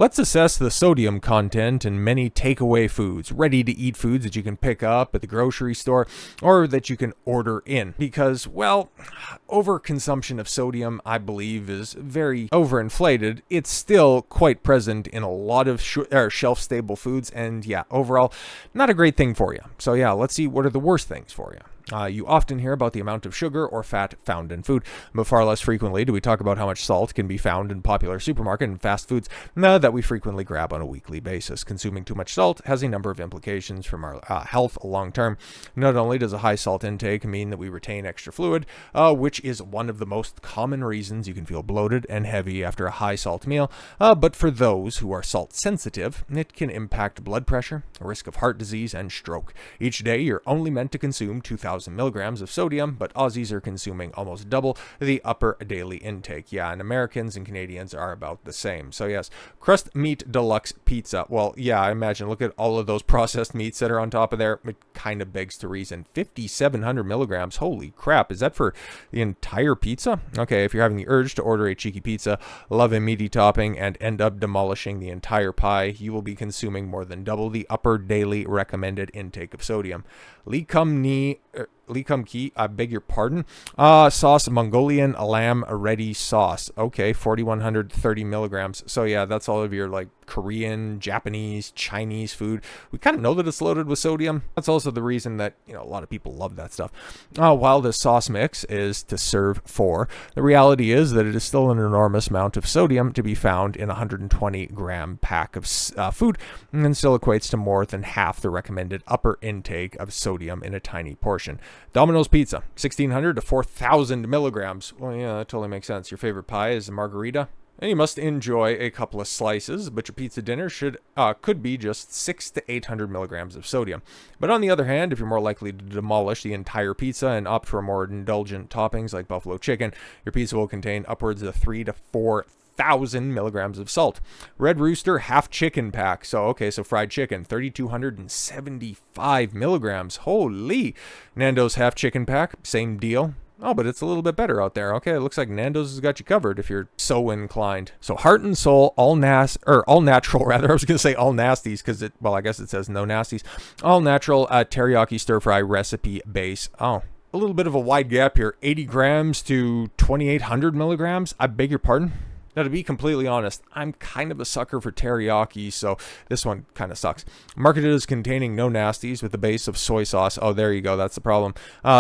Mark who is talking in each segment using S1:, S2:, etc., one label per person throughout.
S1: Let's assess the sodium content in many takeaway foods, ready-to-eat foods that you can pick up at the grocery store or that you can order in. Because, well, overconsumption of sodium, I believe, is very overinflated. It's still quite present in a lot of shelf-stable foods, and yeah, overall, not a great thing for you. So yeah, let's see what are the worst things for you. You often hear about the amount of sugar or fat found in food, but far less frequently do we talk about how much salt can be found in popular supermarket and fast foods that we frequently grab on a weekly basis. Consuming too much salt has a number of implications from our health long term. Not only does a high salt intake mean that we retain extra fluid, which is one of the most common reasons you can feel bloated and heavy after a high salt meal, but for those who are salt sensitive, it can impact blood pressure, risk of heart disease, and stroke. Each day, you're only meant to consume 2,000 milligrams of sodium, but Aussies are consuming almost double the upper daily intake. Yeah, and Americans and Canadians are about the same. So yes, crust meat deluxe pizza. Well, yeah, I imagine, look at all of those processed meats that are on top of there. It kind of begs to reason. 5,700 milligrams. Holy crap. Is that for the entire pizza? Okay, if you're having the urge to order a cheeky pizza, love a meaty topping, and end up demolishing the entire pie, you will be consuming more than double the upper daily recommended intake of sodium. Lee Kum Ki, I beg your pardon. Sauce, Mongolian lamb ready sauce. Okay, 4,130 milligrams. So yeah, that's all of your like Korean, Japanese, Chinese food. We kind of know that it's loaded with sodium. That's also the reason that, you know, a lot of people love that stuff. While the sauce mix is to serve for, the reality is that it is still an enormous amount of sodium to be found in a 120 gram pack of food, and still equates to more than half the recommended upper intake of sodium in a tiny portion. Domino's Pizza, 1,600 to 4,000 milligrams. Well, yeah, that totally makes sense. Your favorite pie is a margarita? And you must enjoy a couple of slices, but your pizza dinner could be just 600 to 800 milligrams of sodium. But on the other hand, if you're more likely to demolish the entire pizza and opt for more indulgent toppings like buffalo chicken, your pizza will contain upwards of 3,000 to 4,000 milligrams of salt. Red Rooster half chicken pack. So fried chicken, 3,275 milligrams. Holy! Nando's half chicken pack, same deal. Oh, but it's a little bit better out there. Okay, it looks like Nando's has got you covered if you're so inclined. So Heart and Soul, all natural rather. I was going to say all nasties because I guess it says no nasties. All natural teriyaki stir fry recipe base. Oh, a little bit of a wide gap here. 80 grams to 2,800 milligrams. I beg your pardon? Now, to be completely honest, I'm kind of a sucker for teriyaki, so this one kind of sucks. Marketed as containing no nasties with a base of soy sauce. Oh, there you go. That's the problem.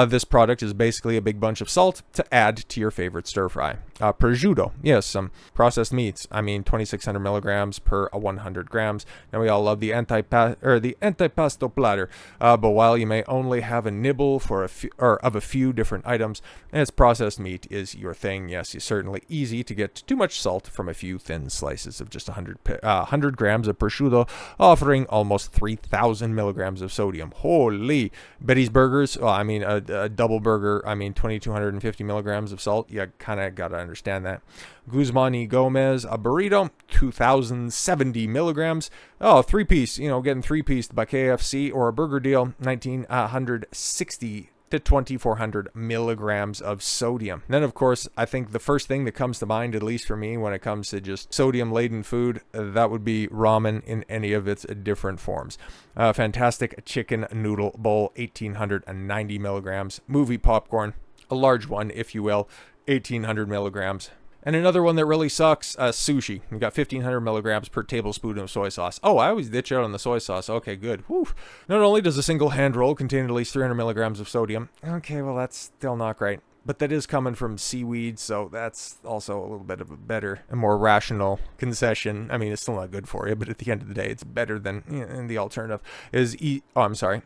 S1: This product is basically a big bunch of salt to add to your favorite stir fry. Prosciutto. Yes, some processed meats. 2,600 milligrams per 100 grams. Now, we all love the antipasto platter, but while you may only have a nibble of a few different items, and its processed meat is your thing, yes, it's certainly easy to get too much salt from a few thin slices of just 100 grams of prosciutto, offering almost 3,000 milligrams of sodium. Holy! Betty's Burgers, a double burger, 2,250 milligrams of salt. You kind of got to understand that. Guzman y Gomez, a burrito, 2,070 milligrams. Oh, three-piece, getting three-pieced by KFC, or a burger deal, 1,960 to 2,400 milligrams of sodium. Then, of course, I think the first thing that comes to mind, at least for me, when it comes to just sodium-laden food, that would be ramen in any of its different forms. Fantastic chicken noodle bowl, 1,890 milligrams. Movie popcorn, a large one, if you will, 1,800 milligrams. And another one that really sucks, sushi. You got 1,500 milligrams per tablespoon of soy sauce. Oh, I always ditch out on the soy sauce. Okay, good. Whew. Not only does a single hand roll contain at least 300 milligrams of sodium. Okay, well, that's still not great. But that is coming from seaweed, so that's also a little bit of a better and more rational concession. It's still not good for you, but at the end of the day, it's better than, and the alternative is,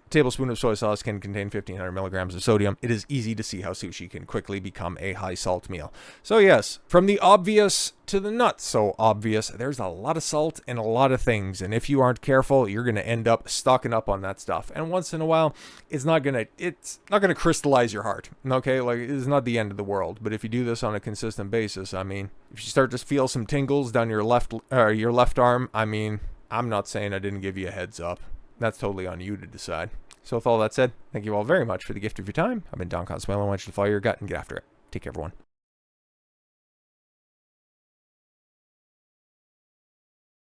S1: tablespoon of soy sauce can contain 1,500 milligrams of sodium. It is easy to see how sushi can quickly become a high salt meal. So yes, from the obvious to the not so obvious, there's a lot of salt in a lot of things, and if you aren't careful, you're going to end up stocking up on that stuff. And once in a while, it's not going to crystallize your heart. Okay, it's not the end of the world, but if you do this on a consistent basis, if you start to feel some tingles down your left arm, I'm not saying I didn't give you a heads up. That's totally on you to decide. So with all that said, thank you all very much for the gift of your time. I've been Don Consuelo. I want you to follow your gut and get after it. Take care, everyone.